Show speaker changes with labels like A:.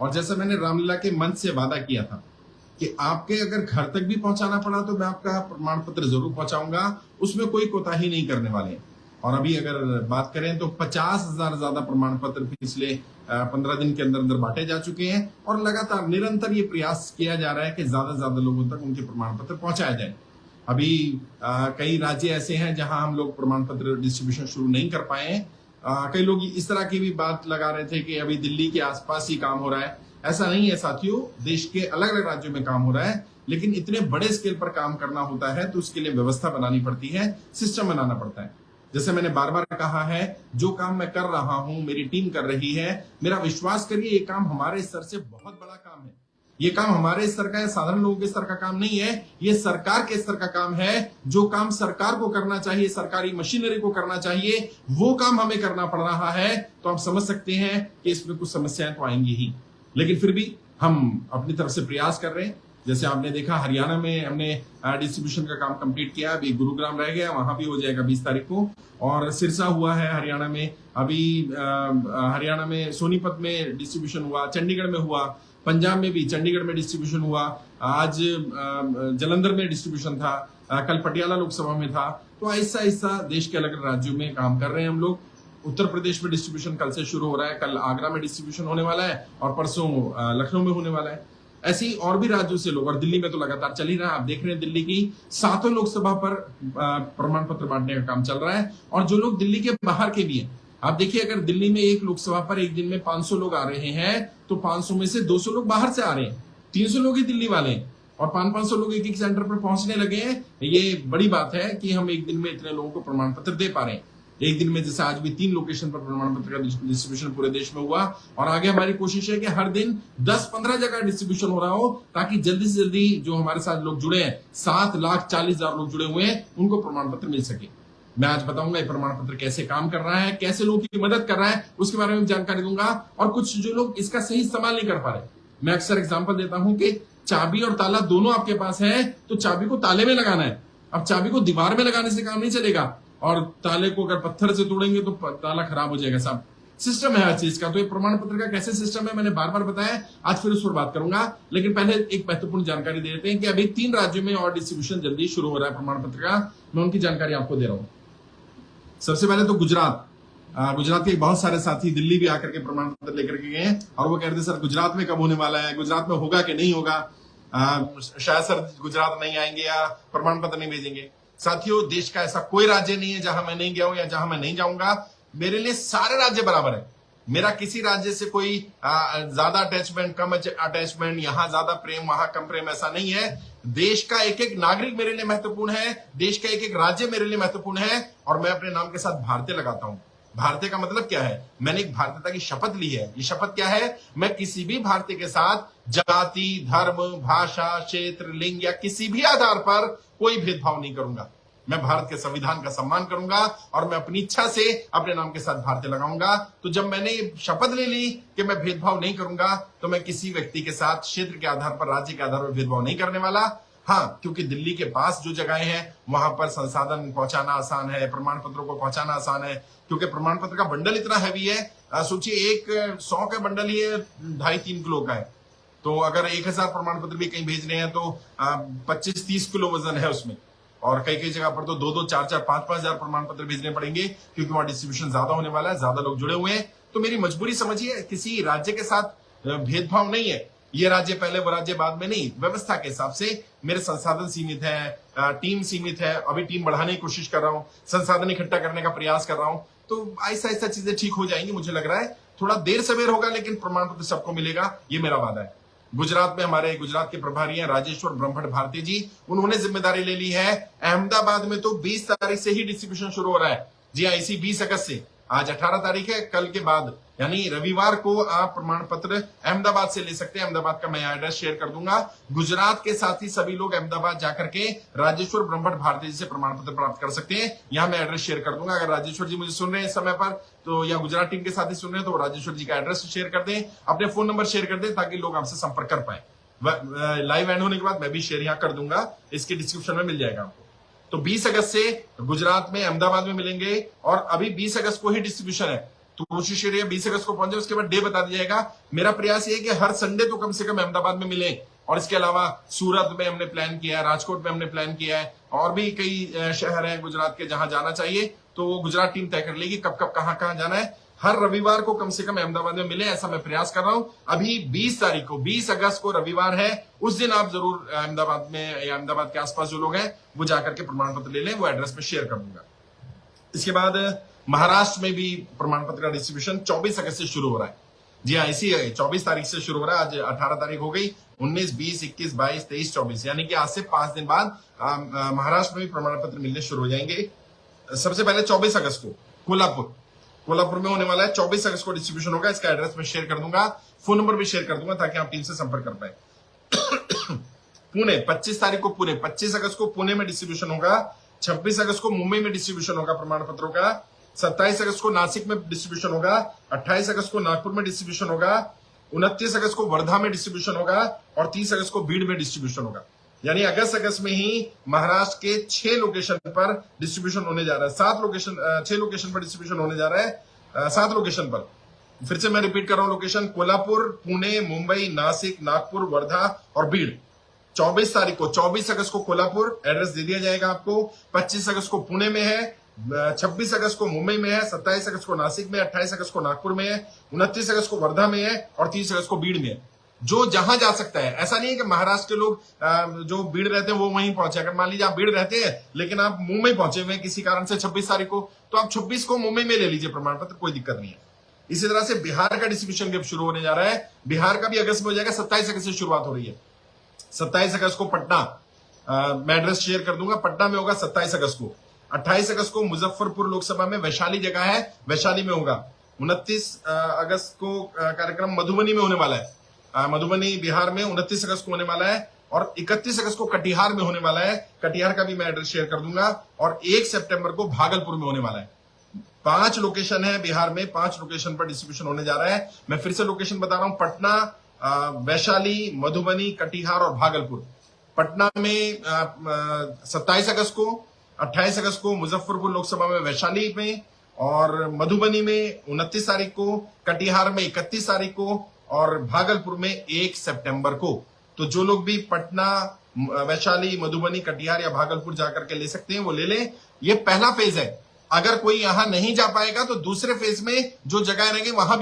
A: और जैसे मैंने रामलीला के मंच से वादा किया था कि आपके अगर घर तक भी पहुंचाना पड़ा तो मैं आपका प्रमाण पत्र जरूर पहुंचाऊंगा, उसमें कोई कोताही नहीं करने वाले। और अभी अगर बात करें तो 50,000 ज्यादा प्रमाण पत्र पिछले 15 दिन के अंदर अंदर बांटे जा चुके हैं और लगातार निरंतर ये प्रयास किया जा रहा है कि ज्यादा से ज्यादा लोगों तक उनके प्रमाण पत्र पहुंचाया जाए। अभी कई राज्य ऐसे हैं जहां हम लोग प्रमाण पत्र डिस्ट्रीब्यूशन शुरू नहीं कर पाए हैं। कई लोग इस तरह की भी बात लगा रहे थे कि अभी दिल्ली के आसपास ही काम हो रहा है। ऐसा नहीं है साथियों, देश के अलग अलग राज्यों में काम हो रहा है, लेकिन इतने बड़े स्केल पर काम करना होता है तो उसके लिए व्यवस्था बनानी पड़ती है, सिस्टम बनाना पड़ता है। जैसे मैंने बार बार कहा है, जो काम मैं कर रहा हूं, मेरी टीम कर रही है, मेरा विश्वास करिए ये काम हमारे स्तर से बहुत बड़ा काम है। ये काम हमारे स्तर का है, साधारण लोगों के स्तर का काम नहीं है, ये सरकार के स्तर का काम है। जो काम सरकार को करना चाहिए, सरकारी मशीनरी को करना चाहिए, वो काम हमें करना पड़ रहा है। तो आप समझ सकते हैं कि इसमें कुछ समस्याएं तो आएंगी ही, लेकिन फिर भी हम अपनी तरफ से प्रयास कर रहे हैं। जैसे आपने देखा हरियाणा में हमने डिस्ट्रीब्यूशन का काम कंप्लीट किया, अभी गुरुग्राम रह गया, वहां भी हो जाएगा 20 तारीख को। और सिरसा हुआ है हरियाणा में, अभी हरियाणा में सोनीपत में डिस्ट्रीब्यूशन हुआ, चंडीगढ़ में हुआ, पंजाब में भी चंडीगढ़ में डिस्ट्रीब्यूशन हुआ, आज जलंधर में डिस्ट्रीब्यूशन था, कल पटियाला लोकसभा में था। तो ऐसा ऐसा देश के अलग अलग राज्यों में काम कर रहे हैं हम लोग। उत्तर प्रदेश में डिस्ट्रीब्यूशन कल से शुरू हो रहा है, कल आगरा में डिस्ट्रीब्यूशन होने वाला है और परसों लखनऊ में होने वाला है। ऐसे ही और भी राज्यों से लोग, और दिल्ली में तो लगातार चल ही रहा है। आप देख रहे हैं दिल्ली की 7 लोकसभा पर प्रमाण पत्र बांटने का काम चल रहा है। और जो लोग दिल्ली के बाहर के भी हैं, आप देखिए अगर दिल्ली में एक लोकसभा पर एक दिन में 500 लोग आ रहे हैं तो 500 में से 200 लोग बाहर से आ रहे हैं, 300 लोग ही दिल्ली वाले हैं और 500 लोग एक एक सेंटर पर पहुंचने लगे हैं। ये बड़ी बात है कि हम एक दिन में इतने लोगों को प्रमाण पत्र दे पा रहे हैं। एक दिन में जैसे आज भी 3 लोकेशन पर प्रमाण पत्र का डिस्ट्रीब्यूशन पूरे देश में हुआ और आगे हमारी कोशिश है कि हर दिन 10-15 जगह डिस्ट्रीब्यूशन हो रहा हो, ताकि जल्दी से जल्दी जो हमारे साथ लोग जुड़े हैं, 7,40,000 लोग जुड़े हुए हैं, उनको प्रमाण पत्र मिल सके। मैं आज बताऊंगा ये प्रमाण पत्र कैसे काम कर रहा है, कैसे लोगों की मदद कर रहा है, उसके बारे में जानकारी दूंगा। और कुछ जो लोग इसका सही इस्तेमाल नहीं कर पा रहे, मैं अक्सर एग्जाम्पल देता हूं कि चाबी और ताला दोनों आपके पास है, तो चाबी को ताले में लगाना है। अब चाबी को दीवार में लगाने से काम नहीं चलेगा, और ताले को अगर पत्थर से तोड़ेंगे तो ताला खराब हो जाएगा। सब सिस्टम है हर चीज का। तो ये प्रमाण पत्र का कैसे सिस्टम है मैंने बार बार बताया, आज फिर उस पर बात करूंगा। लेकिन पहले एक महत्वपूर्ण जानकारी दे देते हैं कि अभी 3 राज्यों में और डिस्ट्रीब्यूशन जल्दी शुरू हो रहा है प्रमाण पत्र का। मैं उनकी जानकारी आपको दे रहा हूं। सबसे पहले तो गुजरात के बहुत सारे साथी दिल्ली भी आकर के प्रमाण पत्र लेकर के गए हैं और वो कह रहे थे सर गुजरात में कब होने वाला है, गुजरात में होगा कि नहीं होगा, शायद सर गुजरात नहीं आएंगे या प्रमाण पत्र नहीं भेजेंगे। साथियों, देश का ऐसा कोई राज्य नहीं है जहां मैं नहीं गया हूं या जहां मैं नहीं जाऊंगा। मेरे लिए सारे राज्य बराबर है। मेरा किसी राज्य से कोई ज्यादा अटैचमेंट, कम अटैचमेंट, यहां ज्यादा प्रेम वहां कम प्रेम, ऐसा नहीं है। देश का एक एक नागरिक मेरे लिए महत्वपूर्ण है, देश का एक एक राज्य मेरे लिए महत्वपूर्ण है। और मैं अपने नाम के साथ भारतीय लगाता हूं। भारतीय का मतलब क्या है? मैंने एक भारतीयता की शपथ ली है। ये शपथ क्या है? मैं किसी भी भारतीय के साथ जाति, धर्म, भाषा, क्षेत्र, लिंग या किसी भी आधार पर कोई भेदभाव नहीं करूंगा। मैं भारत के संविधान का सम्मान करूंगा और मैं अपनी इच्छा से अपने नाम के साथ भारतीय लगाऊंगा। तो जब मैंने शपथ ले ली कि मैं भेदभाव नहीं करूंगा, तो मैं किसी व्यक्ति के साथ क्षेत्र के आधार पर, राज्य के आधार पर भेदभाव नहीं करने वाला। हाँ, क्योंकि दिल्ली के पास जो जगहें हैं वहां पर संसाधन पहुंचाना आसान है, प्रमाण पत्रों को पहुंचाना आसान है, क्योंकि प्रमाण पत्र का बंडल इतना हैवी है। सोचिए एक 100 का बंडल ही 2.5-3 किलो का है। तो अगर 1000 प्रमाण पत्र भी कहीं भेज रहे हैं तो 25-30 किलो वजन है उसमें। और कई कई जगह पर तो 2-2, 4-4, 5-5 हजार प्रमाण पत्र भेजने पड़ेंगे, क्योंकि वहां डिस्ट्रीब्यूशन ज्यादा होने वाला है, ज्यादा लोग जुड़े हुए हैं। तो मेरी मजबूरी समझिए, किसी राज्य के साथ भेदभाव नहीं है। ये राज्य पहले, वो राज्य बाद में नहीं। व्यवस्था के हिसाब से मेरे संसाधन सीमित है, टीम सीमित है। अभी टीम बढ़ाने की कोशिश कर रहा हूँ, संसाधन इकट्ठा करने का प्रयास कर रहा हूँ। तो ऐसा ऐसा चीजें ठीक हो जाएंगी। मुझे लग रहा है थोड़ा देर सवेर होगा, लेकिन प्रमाण पत्र सबको मिलेगा, ये मेरा वादा है। गुजरात में हमारे गुजरात के प्रभारी हैं राजेश्वर ब्रह्मभट्ट भारती जी, उन्होंने जिम्मेदारी ले ली है। अहमदाबाद में तो 20 तारीख से ही डिस्ट्रीब्यूशन शुरू हो रहा है। जी हाँ, इसी 20 अगस्त से। आज 18 तारीख है, कल के बाद यानी रविवार को आप प्रमाण पत्र अहमदाबाद से ले सकते हैं। अहमदाबाद का मैं एड्रेस शेयर कर दूंगा। गुजरात के साथ ही सभी लोग अहमदाबाद जाकर के राजेश्वर ब्रह्मभट्ट भारती जी से प्रमाण पत्र प्राप्त कर सकते हैं। यहां मैं एड्रेस शेयर कर दूंगा। अगर राजेश्वर जी मुझे सुन रहे हैं इस समय पर, तो या गुजरात टीम के साथ ही सुन रहे हैं, तो राजेश्वर जी का एड्रेस शेयर कर दें, अपने फोन नंबर शेयर कर दें, ताकि लोग आपसे संपर्क कर पाए। लाइव एंड होने के बाद मैं भी शेयर यहां कर दूंगा, इसके डिस्क्रिप्शन में मिल जाएगा आपको। तो 20 अगस्त से गुजरात में, अहमदाबाद में मिलेंगे। और अभी 20 अगस्त को ही डिस्ट्रीब्यूशन है। तो कोशिश करिए 20 अगस्त को पहुंच जाए, उसके बाद डे बता दिया जाएगा। मेरा प्रयास ये है कि हर संडे तो कम से कम अहमदाबाद में मिले, और इसके अलावा सूरत में हमने प्लान किया है, राजकोट में हमने प्लान किया है, और भी कई शहर हैं गुजरात के जहां जाना चाहिए, तो वो गुजरात टीम तय कर लेगी कब कब कहां कहां जाना है। हर रविवार को कम से कम अहमदाबाद में मिले, ऐसा मैं प्रयास कर रहा हूं। अभी 20 तारीख को, 20 अगस्त को रविवार है, उस दिन आप जरूर अहमदाबाद में या अहमदाबाद के आसपास जो लोग हैं वो जाकर के प्रमाण पत्र ले लें, वो एड्रेस में शेयर कर दूंगा। इसके बाद महाराष्ट्र में भी प्रमाण पत्र का डिस्ट्रीब्यूशन 24 अगस्त से शुरू हो रहा है। जी हाँ, इसी 24 तारीख से शुरू हो रहा है। आज 18 तारीख हो गई, 19, 20, 21, 22, 23, 24, यानी कि आज से 5 दिन बाद महाराष्ट्र में भी प्रमाण पत्र मिलने शुरू हो जाएंगे। सबसे पहले 24 अगस्त को कोल्हापुर में होने वाला है। 24 अगस्त को डिस्ट्रीब्यूशन होगा, इसका एड्रेस मैं शेयर कर दूंगा, फोन नंबर भी शेयर कर दूंगा ताकि आप टीम से संपर्क कर पाए। पुणे 25 तारीख को, पुणे 25 अगस्त को पुणे में डिस्ट्रीब्यूशन होगा। 26 अगस्त को मुंबई में डिस्ट्रीब्यूशन होगा प्रमाण पत्रों का। 27 अगस्त को नासिक में डिस्ट्रीब्यूशन होगा। 28 अगस्त को नागपुर में डिस्ट्रीब्यूशन होगा। 29 अगस्त को वर्धा में डिस्ट्रीब्यूशन होगा, और 30 अगस्त को भीड़ में डिस्ट्रीब्यूशन होगा। यानी अगस्त में ही महाराष्ट्र के 6 लोकेशन पर डिस्ट्रीब्यूशन होने जा रहा है। 6 लोकेशन पर डिस्ट्रीब्यूशन होने जा रहा है। 7 लोकेशन पर, फिर से मैं रिपीट कर रहा हूं लोकेशन: कोल्हापुर, पुणे, मुंबई, नासिक, नागपुर, वर्धा और भीड़। 24 तारीख को, 24 अगस्त को कोल्हापुर, एड्रेस दे दिया जाएगा आपको। 25 अगस्त को पुणे में है, 26 अगस्त को मुंबई में है, 27 अगस्त को नासिक में, 28 अगस्त को नागपुर में है, 29 अगस्त को वर्धा में है, और 30 अगस्त को भीड़ में है। जो जहां जा सकता है, ऐसा नहीं है कि महाराष्ट्र के लोग जो भीड़ रहते हैं वो वहीं पहुंचे। अगर मान लीजिए आप भीड़ रहते हैं लेकिन आप मुंबई पहुंचे हुए किसी कारण से 26 तारीख को, तो आप 26 को मुंबई में ले लीजिए प्रमाण पत्र, कोई दिक्कत नहीं है। इसी तरह से बिहार का डिस्ट्रीब्यूशन जब शुरू होने जा रहा है, बिहार का भी अगस्त में हो जाएगा। 27 अगस्त से शुरुआत हो रही है। 27 अगस्त को पटना, मैं एड्रेस शेयर कर दूंगा, पटना में होगा 27 अगस्त को। 28 अगस्त को मुजफ्फरपुर लोकसभा में, वैशाली जगह है, वैशाली में होगा। 29 अगस्त को कार्यक्रम मधुबनी में होने वाला है, मधुबनी बिहार में 29 अगस्त को होने वाला है, और 31 अगस्त को कटिहार में होने वाला है। कटिहार का भी मैं एड्रेस शेयर कर दूंगा, और 1 सितंबर को भागलपुर में होने वाला है। 5 लोकेशन है बिहार में, 5 लोकेशन पर डिस्ट्रीब्यूशन होने जा रहा है। मैं फिर से लोकेशन बता रहा हूं: पटना, वैशाली, मधुबनी, कटिहार और भागलपुर। पटना में 27 अगस्त को, 28 अगस्त को मुजफ्फरपुर लोकसभा में, वैशाली में, और मधुबनी में 29 तारीख को, कटिहार में 31 तारीख को, और भागलपुर में 1 सितंबर को। तो जो लोग भी पटना, वैशाली, मधुबनी, कटिहार या भागलपुर जाकर के ले सकते हैं वो ले लें। ये पहला फेज है। अगर कोई यहां नहीं जा पाएगा तो दूसरे फेज में जो जगह रहेंगे वहां भी